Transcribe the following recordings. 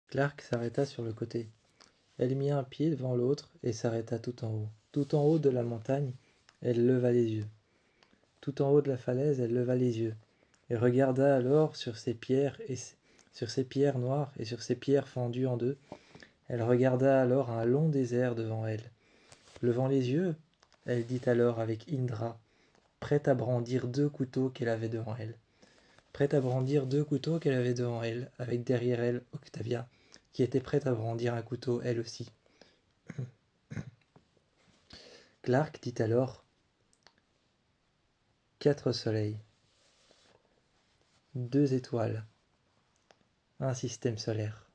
Clark s'arrêta sur le côté. Elle mit un pied devant l'autre et s'arrêta tout en haut. Tout en haut de la montagne, elle leva les yeux. Tout en haut de la falaise, elle leva les yeux, et regarda alors sur ces pierres sur ces pierres noires et sur ces pierres fendues en deux. Elle regarda alors un long désert devant elle. Levant les yeux, elle dit alors avec Indra, prête à brandir 2 couteaux qu'elle avait devant elle. Prête à brandir 2 couteaux qu'elle avait devant elle, avec derrière elle Octavia, qui était prête à brandir un couteau elle aussi. Clark dit alors 4 soleils, 2 étoiles, un système solaire,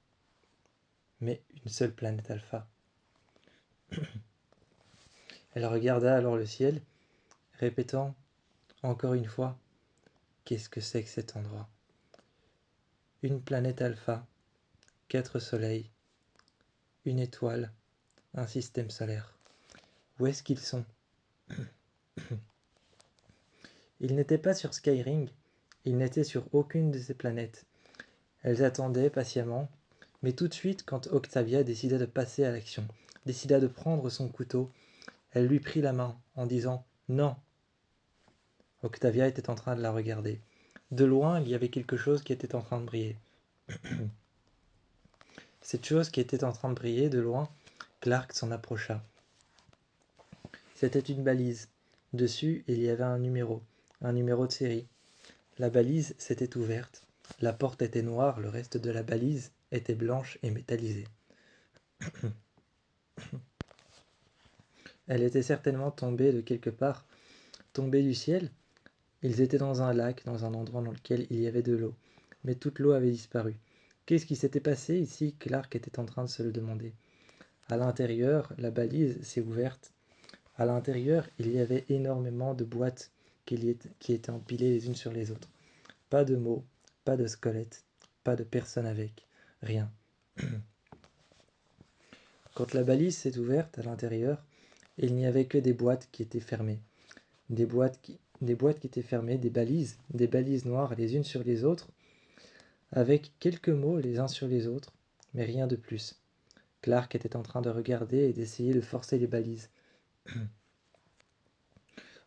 mais une seule planète alpha. Elle regarda alors le ciel, répétant encore une fois, qu'est-ce que c'est que cet endroit? Une planète alpha, 4 soleils, une étoile, un système solaire. Où est-ce qu'ils sont? Ils n'étaient pas sur Skyring, ils n'étaient sur aucune de ces planètes. Elles attendaient patiemment, mais tout de suite, quand Octavia décida de passer à l'action, décida de prendre son couteau, elle lui prit la main en disant « Non ». Octavia était en train de la regarder. De loin, il y avait quelque chose qui était en train de briller. Cette chose qui était en train de briller de loin, Clark s'en approcha. C'était une balise. Dessus, il y avait un numéro de série. La balise s'était ouverte. La porte était noire, le reste de la balise était blanche et métallisée. Elle était certainement tombée de quelque part, tombée du ciel. Ils étaient dans un lac, dans un endroit dans lequel il y avait de l'eau. Mais toute l'eau avait disparu. Qu'est-ce qui s'était passé ici? Clark était en train de se le demander. À l'intérieur, la balise s'est ouverte. À l'intérieur, il y avait énormément de boîtes qui étaient empilées les unes sur les autres. Pas de mots, pas de squelettes, pas de personne avec, rien. Quand la balise s'est ouverte à l'intérieur, il n'y avait que des boîtes qui étaient fermées. Des boîtes qui étaient fermées, des balises noires les unes sur les autres, avec quelques mots les uns sur les autres, mais rien de plus. Clark était en train de regarder et d'essayer de forcer les balises.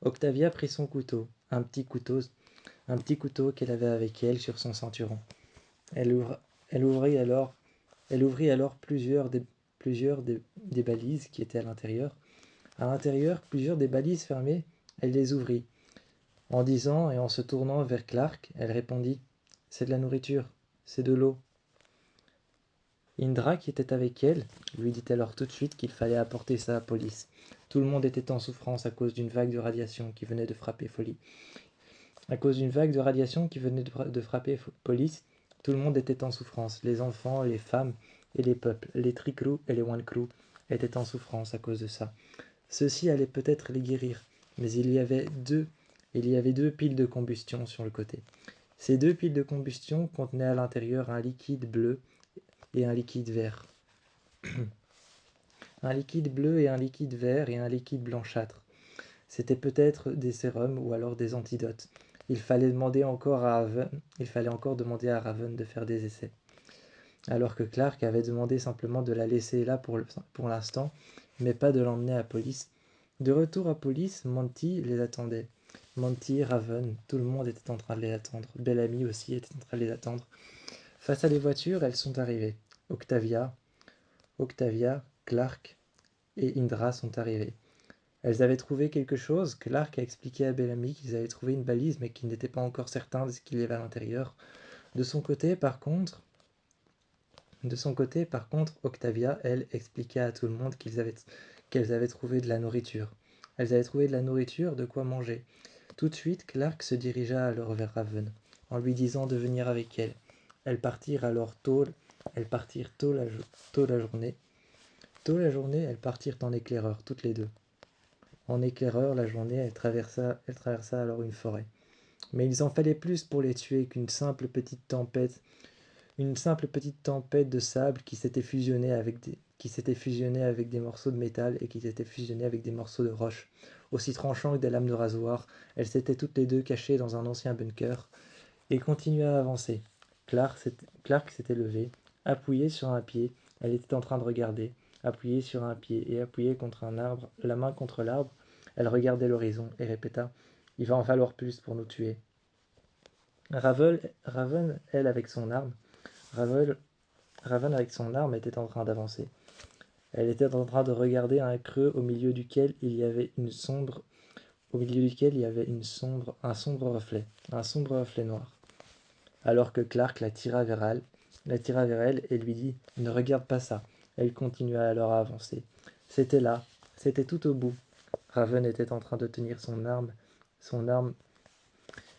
Octavia prit son couteau, un petit couteau qu'elle avait avec elle sur son ceinturon. Elle ouvrit alors plusieurs des balises qui étaient à l'intérieur. À l'intérieur, plusieurs des balises fermées, elle les ouvrit. En disant et en se tournant vers Clark, elle répondit « C'est de la nourriture, c'est de l'eau ». Indra, qui était avec elle, lui dit alors tout de suite qu'il fallait apporter ça à Police. Tout le monde était en souffrance à cause d'une vague de radiation qui venait de frapper Folly. À cause d'une vague de radiation qui venait de frapper Police, tout le monde était en souffrance. Les enfants, les femmes et les peuples, les Tricrew et les One Crew étaient en souffrance à cause de ça. Ceci allait peut-être les guérir, mais il y avait deux piles de combustion sur le côté. Ces 2 piles de combustion contenaient à l'intérieur un liquide bleu et un liquide vert. Un liquide bleu et un liquide vert et un liquide blanchâtre. C'était peut-être des sérums ou alors des antidotes. Il fallait encore demander à Raven de faire des essais. Alors que Clark avait demandé simplement de la laisser là pour l'instant, mais pas de l'emmener à Police. De retour à Police, Monty les attendait. Monty, Raven, tout le monde était en train de les attendre. Bellamy aussi était en train de les attendre. Face à les voitures, elles sont arrivées. Octavia, Clark et Indra sont arrivés. Elles avaient trouvé quelque chose. Clark a expliqué à Bellamy qu'ils avaient trouvé une balise, mais qu'ils n'étaient pas encore certains de ce qu'il y avait à l'intérieur. De son côté, par contre, Octavia, elle, expliquait à tout le monde qu'elles avaient trouvé de la nourriture. Elles avaient trouvé de la nourriture, de quoi manger. Tout de suite, Clark se dirigea alors vers Raven, en lui disant de venir avec elle. Elles partirent tôt la journée. Tôt la journée, elles partirent en éclaireur, toutes les deux. En éclaireur, la journée, elle traversa alors une forêt. Mais il en fallait plus pour les tuer qu'une simple petite tempête de sable qui s'était fusionnée avec des morceaux de métal et qui s'était fusionnée avec des morceaux de roche. Aussi tranchants que des lames de rasoir, elles s'étaient toutes les deux cachées dans un ancien bunker et continuaient à avancer. Clark s'était levé, Appuyée sur un pied, elle était en train de regarder, appuyée sur un pied et appuyée contre un arbre, la main contre l'arbre, elle regardait l'horizon et répéta: « Il va en falloir plus pour nous tuer. » Raven, elle, avec son arme, Raven, Raven avec son arme était en train d'avancer. Elle était en train de regarder un creux au milieu duquel il y avait un sombre reflet noir. Alors que Clark la tira vers elle et lui dit: « Ne regarde pas ça. » Elle continua alors à avancer. C'était là, c'était tout au bout. Raven était en train de tenir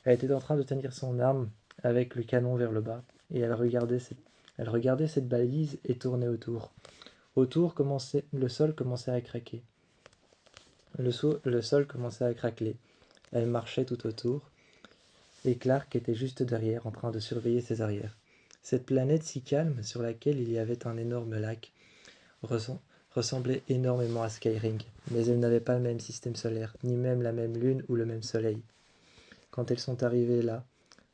elle était en train de tenir son arme avec le canon vers le bas, et elle regardait cette balise et tournait autour. Le sol commençait à craquer. Le sol commençait à craqueler. Elle marchait tout autour, et Clark était juste derrière, en train de surveiller ses arrières. Cette planète si calme, sur laquelle il y avait un énorme lac, ressemblait énormément à Skyring, mais elle n'avait pas le même système solaire, ni même la même lune ou le même soleil. Quand elles sont arrivées là,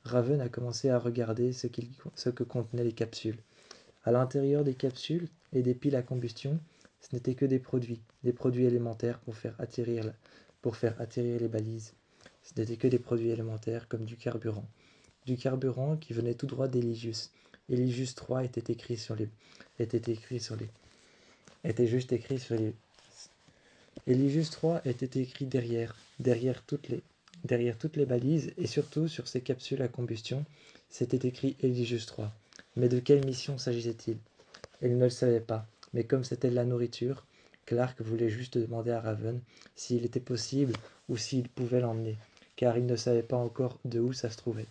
Raven a commencé à regarder ce que contenaient les capsules. À l'intérieur des capsules et des piles à combustion, ce n'étaient que des produits élémentaires pour faire atterrir les balises. Ce n'étaient que des produits élémentaires comme du carburant qui venait tout droit d'Eligius. Eligius 3 était juste écrit sur les. Eligius 3 était écrit derrière toutes les balises et surtout sur ces capsules à combustion, c'était écrit Eligius 3. Mais de quelle mission s'agissait-il? Elle ne le savait pas, mais comme c'était de la nourriture, Clark voulait juste demander à Raven s'il était possible ou s'il pouvait l'emmener, car il ne savait pas encore de où ça se trouvait.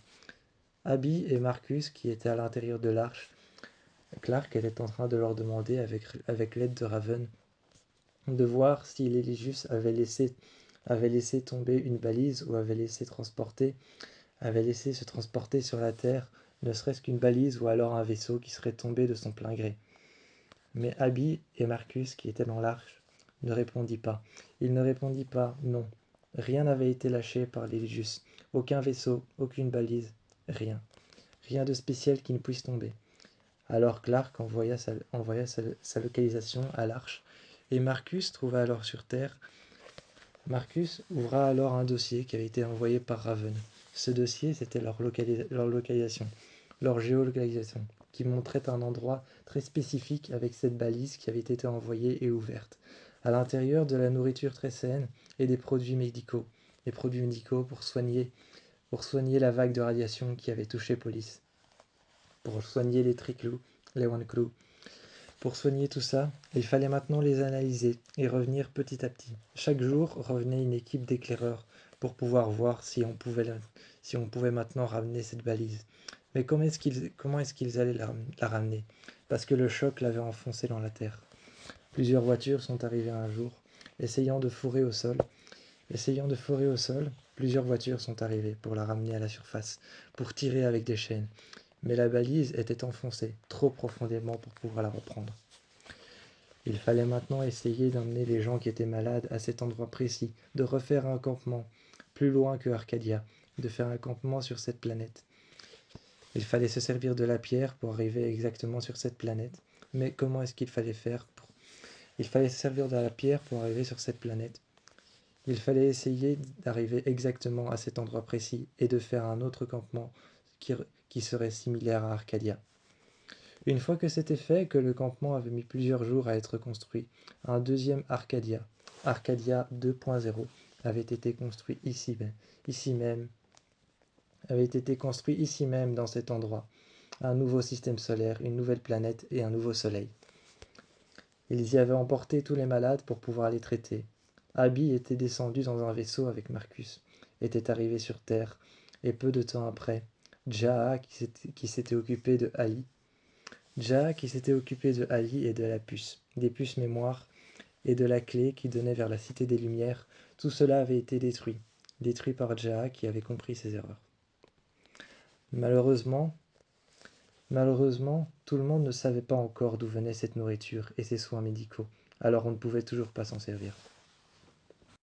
Abby et Marcus, qui étaient à l'intérieur de l'arche, Clark était en train de leur demander, avec l'aide de Raven, de voir si Eligius avait laissé tomber une balise ou avait laissé se transporter sur la Terre, ne serait-ce qu'une balise ou alors un vaisseau qui serait tombé de son plein gré. Mais Abby et Marcus, qui étaient dans l'arche, ne répondit pas. Il ne répondit pas, non. Rien n'avait été lâché par l'Eligius. Aucun vaisseau, aucune balise, rien. Rien de spécial qui ne puisse tomber. Alors Clark envoya sa localisation à l'arche, et Marcus trouva alors sur Terre. Marcus ouvra alors un dossier qui avait été envoyé par Raven. Ce dossier, c'était leur localisation, leur géolocalisation, qui montrait un endroit très spécifique avec cette balise qui avait été envoyée et ouverte. À l'intérieur de la nourriture très saine et des produits médicaux. Des produits médicaux pour soigner la vague de radiation qui avait touché Police. Pour soigner les triclous, les one-clous. Pour soigner tout ça, il fallait maintenant les analyser et revenir petit à petit. Chaque jour revenait une équipe d'éclaireurs pour pouvoir voir si on pouvait maintenant ramener cette balise. Mais comment est-ce qu'ils allaient la ramener? Parce que le choc l'avait enfoncée dans la terre. Plusieurs voitures sont arrivées un jour, essayant de fourrer au sol. Plusieurs voitures sont arrivées pour la ramener à la surface, pour tirer avec des chaînes. Mais la balise était enfoncée trop profondément pour pouvoir la reprendre. Il fallait maintenant essayer d'emmener les gens qui étaient malades à cet endroit précis, de refaire un campement, plus loin que Arcadia, de faire un campement sur cette planète. Il fallait se servir de la pierre pour arriver exactement sur cette planète. Mais comment est-ce qu'il fallait faire Il fallait se servir de la pierre pour arriver sur cette planète. Il fallait essayer d'arriver exactement à cet endroit précis et de faire un autre campement qui serait similaire à Arcadia. Une fois que c'était fait, que le campement avait mis plusieurs jours à être construit, un deuxième Arcadia 2.0, avait été construit ici même, dans cet endroit. Un nouveau système solaire, une nouvelle planète et un nouveau soleil. Ils y avaient emporté tous les malades pour pouvoir les traiter. Abby était descendu dans un vaisseau avec Marcus, était arrivé sur Terre, et peu de temps après, Jaha, qui s'était occupé de Ali et de la puce, des puces mémoire et de la clé qui donnait vers la Cité des Lumières, tout cela avait été détruit par Jaha qui avait compris ses erreurs. Malheureusement, tout le monde ne savait pas encore d'où venait cette nourriture et ces soins médicaux, alors on ne pouvait toujours pas s'en servir.